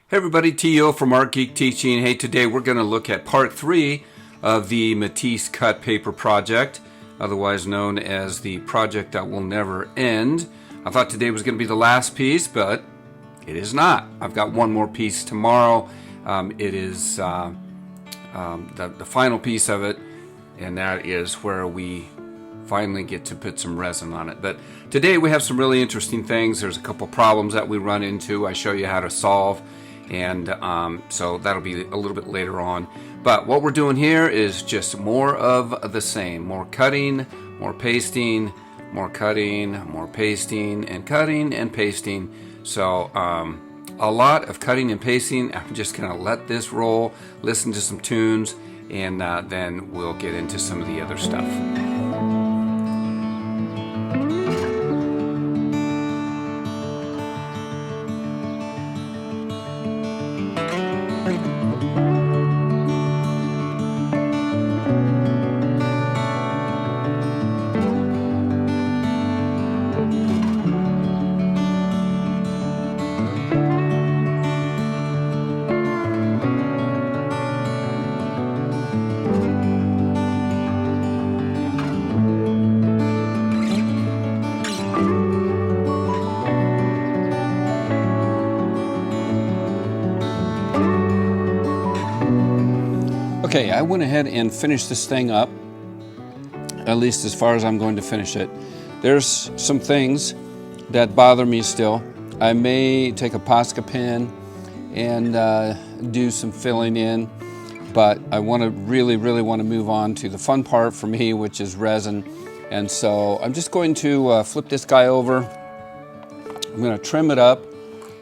Hey everybody, T.O. from Art Geek Teaching. Hey, today we're going to look at part 3 of the Matisse cut paper project, otherwise known as the project that will never end. I thought today was going to be the last piece, but it is not. I've got one more piece tomorrow. It is the final piece of it, and that is where we finally get to put some resin on it. But today we have some really interesting things. There's a couple problems that we run into. I show you how to solve. And so that'll be a little bit later on. But what we're doing here is just more of the same. More cutting, more pasting, more cutting, more pasting, and cutting and pasting. So a lot of cutting and pasting. I'm just going to let this roll, listen to some tunes, and then we'll get into some of the other stuff. Okay, I went ahead and finished this thing up, at least as far as I'm going to finish it. There's some things that bother me still. I may take a Posca pen and do some filling in, but I really want to move on to the fun part for me, which is resin. And so I'm just going to flip this guy over. I'm going to trim it up,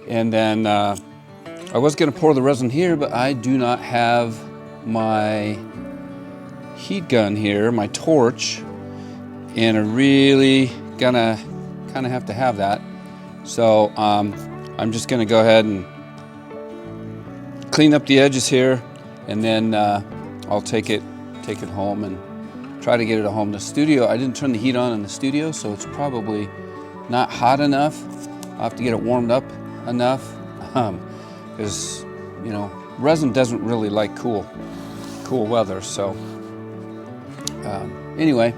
and then I was going to pour the resin here, but I do not have my heat gun here, my torch, and I really gonna kind of have to have that. So I'm just gonna go ahead and clean up the edges here, and then I'll take it home and try to get it at home. The studio, I didn't turn the heat on in the studio, so it's probably not hot enough. I'll have to get it warmed up enough, because you know, resin doesn't really like cool weather. So anyway,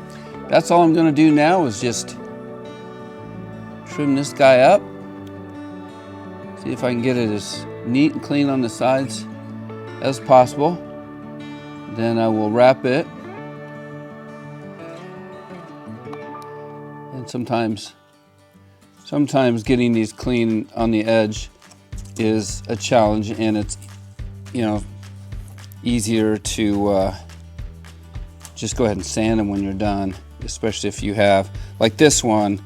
that's all I'm going to do now is just trim this guy up, see if I can get it as neat and clean on the sides as possible. Then I will wrap it, and sometimes getting these clean on the edge is a challenge, and it's, you know, easier to just go ahead and sand them when you're done, especially if you have, like this one,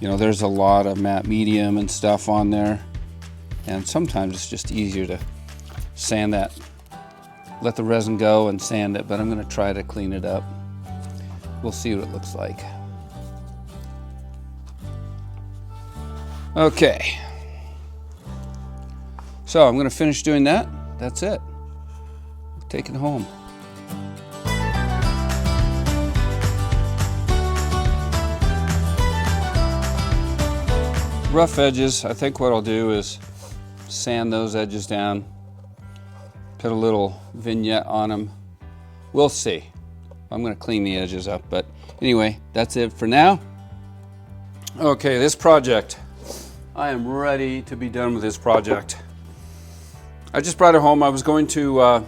you know, there's a lot of matte medium and stuff on there, and sometimes it's just easier to sand that, let the resin go and sand it, but I'm going to try to clean it up. We'll see what it looks like. Okay, so I'm going to finish doing that. That's it. Take it home. Rough edges, I think what I'll do is sand those edges down, put a little vignette on them. We'll see. I'm going to clean the edges up, but anyway, that's it for now. Okay, this project. I am ready to be done with this project. I just brought it home. I was going to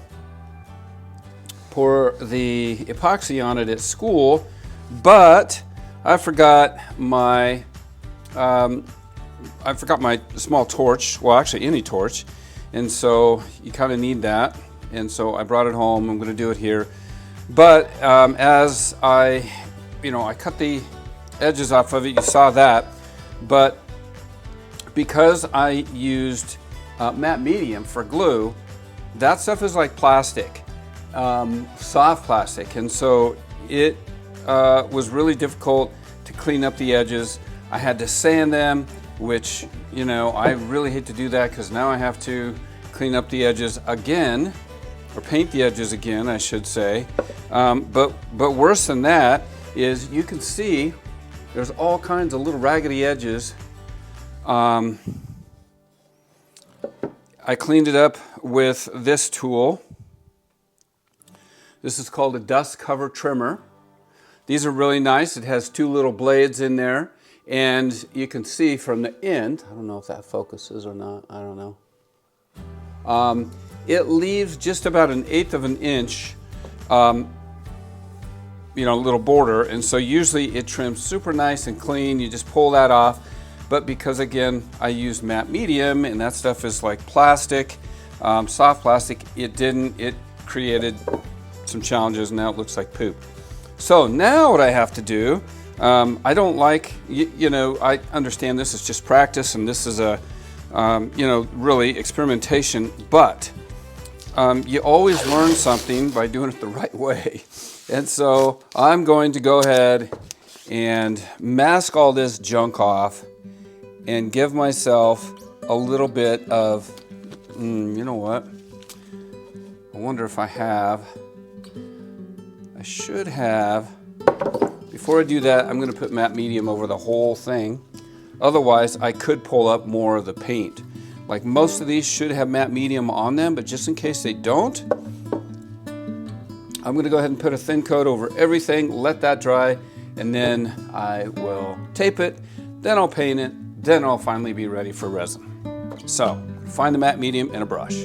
pour the epoxy on it at school, but I forgot my small torch. Well, actually any torch, and so you kind of need that. And so I brought it home. I'm going to do it here, but as I cut the edges off of it, you saw that, but because I used matte medium for glue, that stuff is like plastic. Soft plastic, and so it was really difficult to clean up the edges. I had to sand them, which, you know, I really hate to do that because now I have to clean up the edges again, or paint the edges again, I should say. But worse than that is you can see there's all kinds of little raggedy edges I cleaned it up with this tool. This is called a dust cover trimmer. These are really nice. It has two little blades in there, and you can see from the end, I don't know if that focuses or not, I don't know. It leaves just about 1/8 of an inch, little border, and so usually it trims super nice and clean. You just pull that off, but because again, I used matte medium, and that stuff is like plastic, soft plastic, it created some challenges, and now it looks like poop. So now what I have to do, I don't like, I understand this is just practice, and this is a, really experimentation, but you always learn something by doing it the right way. And so I'm going to go ahead and mask all this junk off and give myself a little bit of, you know what? I wonder if I should have, before I do that, I'm going to put matte medium over the whole thing. Otherwise, I could pull up more of the paint. Like most of these should have matte medium on them, but just in case they don't, I'm going to go ahead and put a thin coat over everything, let that dry, and then I will tape it, then I'll paint it, then I'll finally be ready for resin. So, find the matte medium and a brush.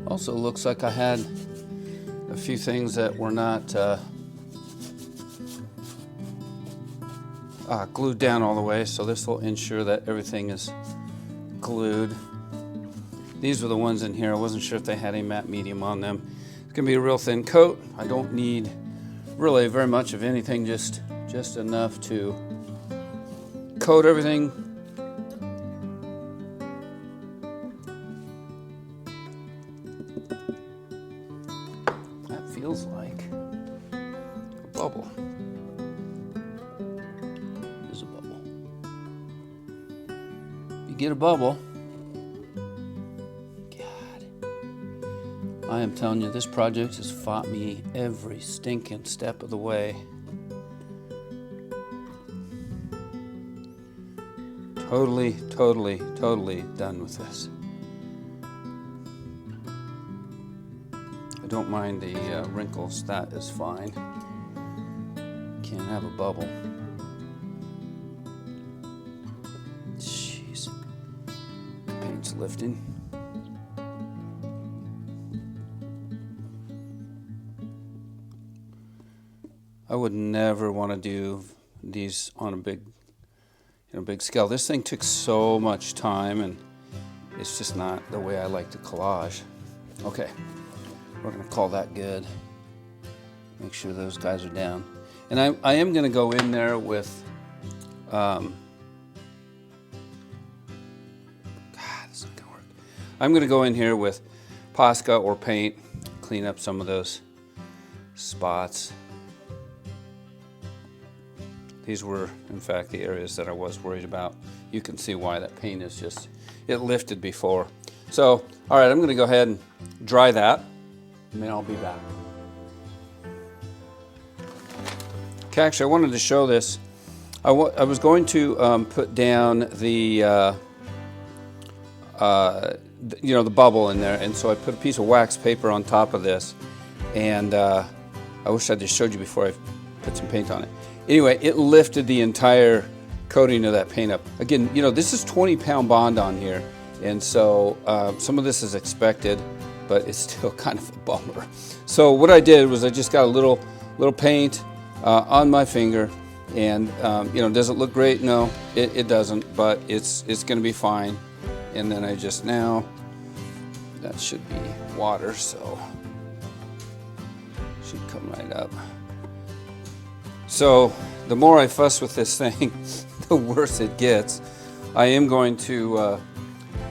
Also looks like I had a few things that were not glued down all the way, so this will ensure that everything is glued. These were the ones in here. I wasn't sure if they had a matte medium on them. It's gonna be a real thin coat. I don't need really very much of anything, just enough to coat everything. That feels like a bubble. There's a bubble. You get a bubble. I am telling you, this project has fought me every stinking step of the way. Totally done with this. I don't mind the wrinkles, that is fine. Can't have a bubble. Jeez. Paint's lifting. I would never want to do these on a big scale. This thing took so much time, and it's just not the way I like to collage. Okay, we're gonna call that good. Make sure those guys are down. And I am gonna go in there with, God, this isn't gonna work. I'm gonna go in here with Posca or paint, clean up some of those spots. These were, in fact, the areas that I was worried about. You can see why that paint is just, it lifted before. So, all right, I'm gonna go ahead and dry that, and then I'll be back. Okay, actually, I wanted to show this. I was going to put down the, the bubble in there, and so I put a piece of wax paper on top of this, and I wish I just showed you before I put some paint on it. Anyway, it lifted the entire coating of that paint up. Again, this is 20-pound bond on here, and so some of this is expected, but it's still kind of a bummer. So what I did was I just got a little paint on my finger, and does it look great? No, it doesn't, but it's going to be fine. And then I just that should be water, so it should come right up. So the more I fuss with this thing, the worse it gets. I am going to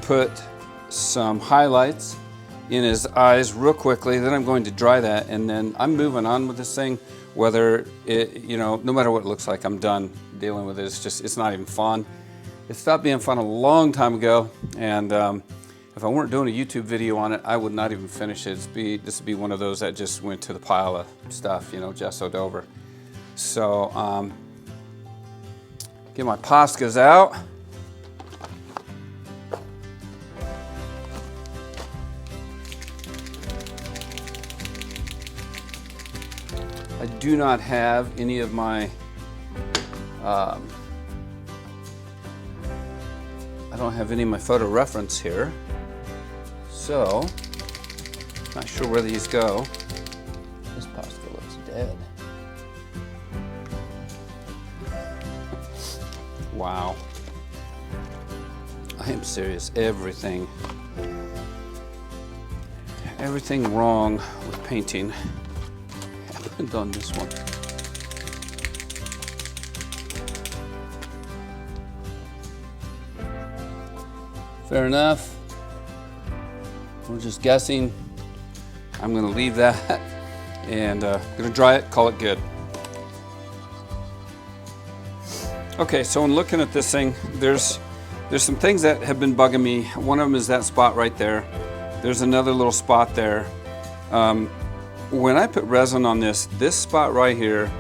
put some highlights in his eyes real quickly, then I'm going to dry that, and then I'm moving on with this thing, whether it, no matter what it looks like, I'm done dealing with it. It's not even fun. It stopped being fun a long time ago, and if I weren't doing a YouTube video on it, I would not even finish it. This would be one of those that just went to the pile of stuff, you know, gessoed over. So, get my Poscas out. I do not have any of my, I don't have any of my photo reference here, so not sure where these go. This Posca looks dead. Wow. I am serious. Everything wrong with painting happened on this one. Fair enough. We're just guessing. I'm going to leave that and I'm going to dry it, call it good. Okay, so in looking at this thing, there's some things that have been bugging me. One of them is that spot right there. There's another little spot there. When I put resin on this spot right here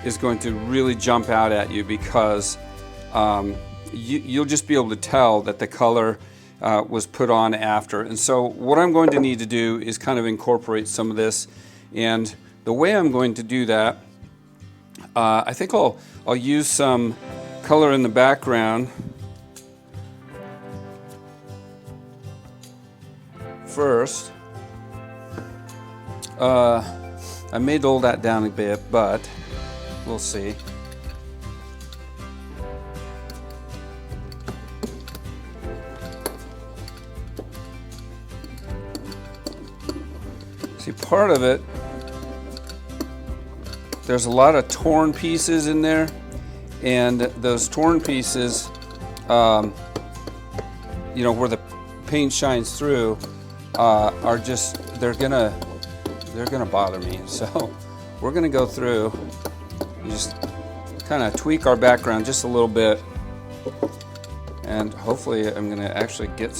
is going to really jump out at you because you'll just be able to tell that the color was put on after. And so what I'm going to need to do is kind of incorporate some of this. And the way I'm going to do that, I think I'll use some color in the background first. I may dull that down a bit, but we'll see. See, part of it, there's a lot of torn pieces in there, and those torn pieces, you know, where the paint shines through, are just, they're gonna bother me. So we're gonna go through and just kind of tweak our background just a little bit, and hopefully I'm gonna actually get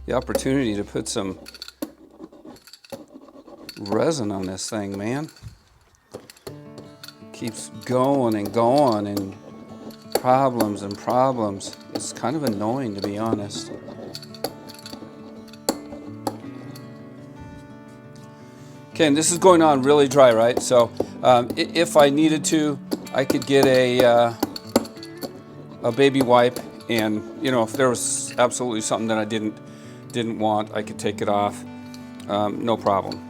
the opportunity to put some resin on this thing, man. It keeps going and going, and problems and problems. It's kind of annoying, to be honest. Okay, and this is going on really dry, right? So if I needed to, I could get a baby wipe, and you know, if there was absolutely something that I didn't want, I could take it off, no problem.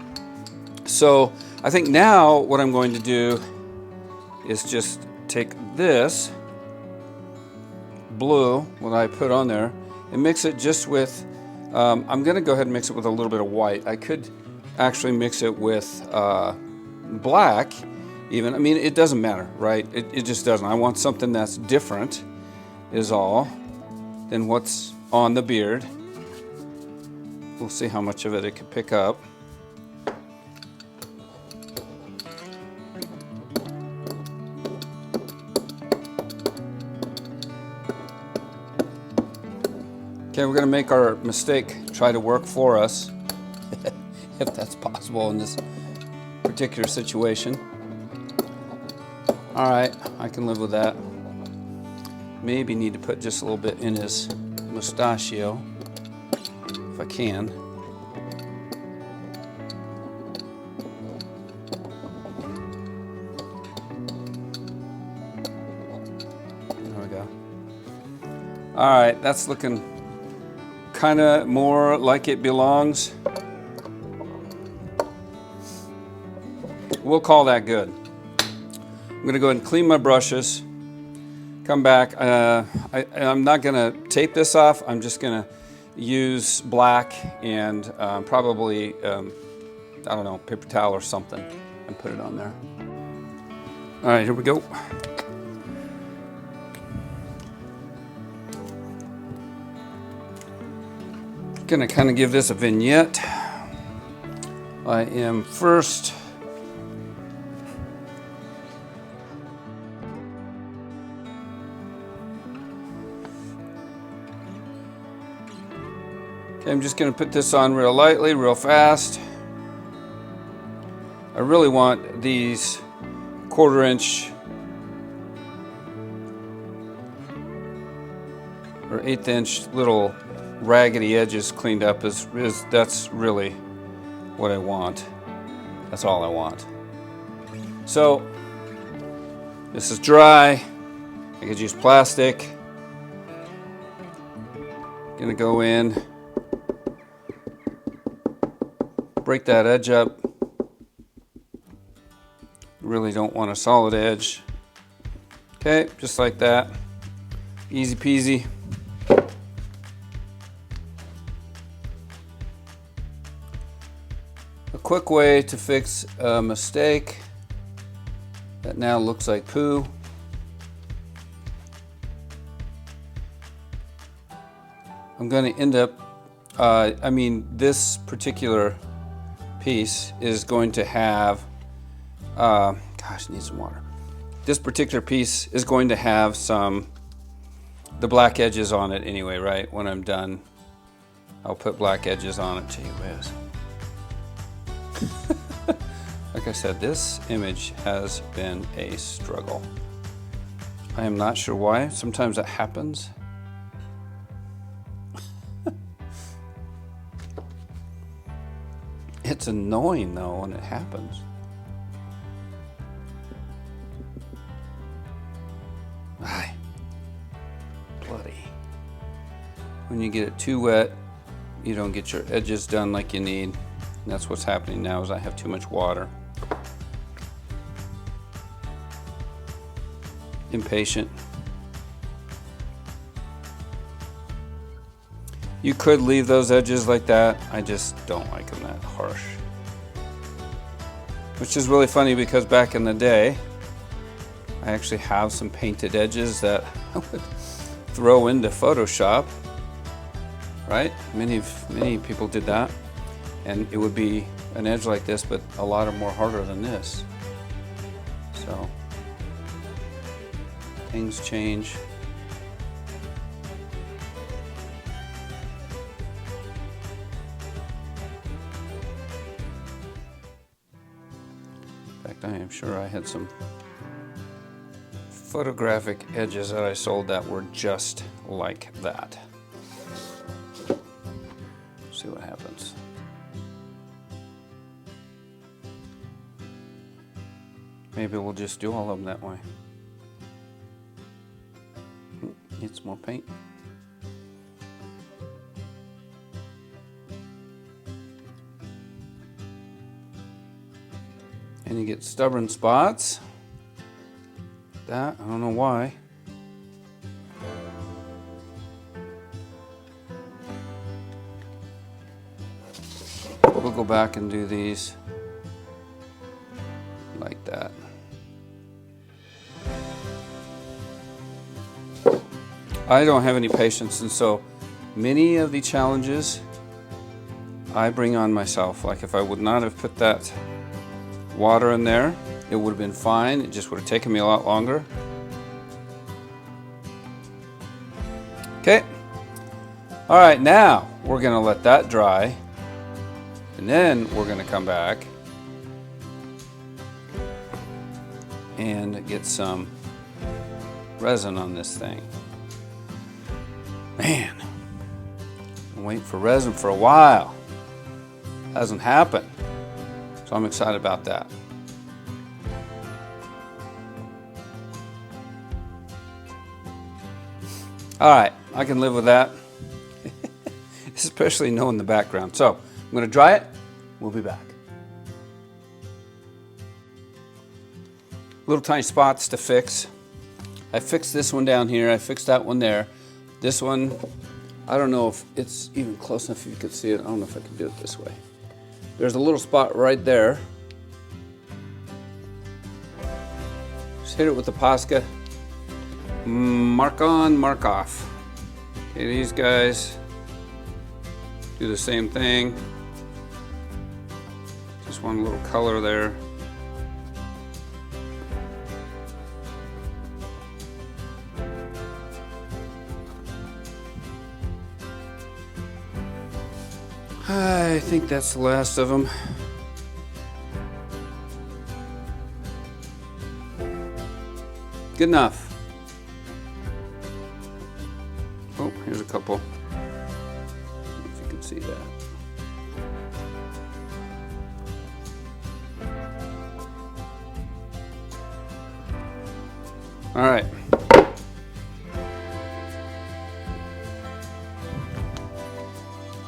So I think now what I'm going to do is just take this blue, what I put on there, and mix it just with, I'm going to go ahead and mix it with a little bit of white. I could actually mix it with black even. I mean, it doesn't matter, right? It just doesn't. I want something that's different is all than what's on the beard. We'll see how much of it could pick up. Okay, we're going to make our mistake try to work for us, if that's possible in this particular situation. All right, I can live with that. Maybe need to put just a little bit in his mustachio, if I can. There we go. All right, that's looking kind of more like it belongs. We'll call that good. I'm going to go ahead and clean my brushes, come back. I'm not going to tape this off. I'm just going to use black and probably, I don't know, paper towel or something, and put it on there. All right, here we go. Gonna kind of give this a vignette. I am first Okay, I'm just going to put this on real lightly, real fast. I really want these 1/4" or 1/8" little raggedy edges cleaned up. That's really what I want. That's all I want. So this is dry. I could use plastic. Gonna go in, break that edge up. Really don't want a solid edge. Okay, just like that. Easy peasy. A quick way to fix a mistake that now looks like poo. I'm going to end up, this particular piece is going to have, gosh, need some water. This particular piece is going to have the black edges on it anyway, right? When I'm done, I'll put black edges on it. Gee whiz. Like I said, this image has been a struggle. I am not sure why. Sometimes that happens. It's annoying though when it happens. Ay, bloody. When you get it too wet, you don't get your edges done like you need. And that's what's happening now, is I have too much water. Impatient. You could leave those edges like that. I just don't like them that harsh. Which is really funny because back in the day, I actually have some painted edges that I would throw into Photoshop. Right? Many people did that. And it would be an edge like this, but a lot more harder than this. So, things change. In fact, I am sure I had some photographic edges that I sold that were just like that. See what happens. Maybe we'll just do all of them that way. Need some more paint. And you get stubborn spots. That, I don't know why. We'll go back and do these like that. I don't have any patience, and so many of the challenges I bring on myself. Like if I would not have put that water in there, it would have been fine. It just would have taken me a lot longer. Okay. All right, now we're gonna let that dry, and then we're gonna come back and get some resin on this thing. Man, I'm waiting for resin for a while. Hasn't happened. So I'm excited about that. All right, I can live with that. Especially knowing the background. So I'm going to dry it. We'll be back. Little tiny spots to fix. I fixed this one down here. I fixed that one there. This one, I don't know if it's even close enough if you could see it. I don't know if I can do it this way. There's a little spot right there. Just hit it with the Posca. Mark on, mark off. Okay, these guys do the same thing. Just one little color there. I think that's the last of them. Good enough. Oh, here's a couple. I don't know if you can see that. All right.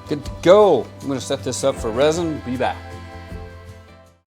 Good to go. I'm going to set this up for resin. Be back.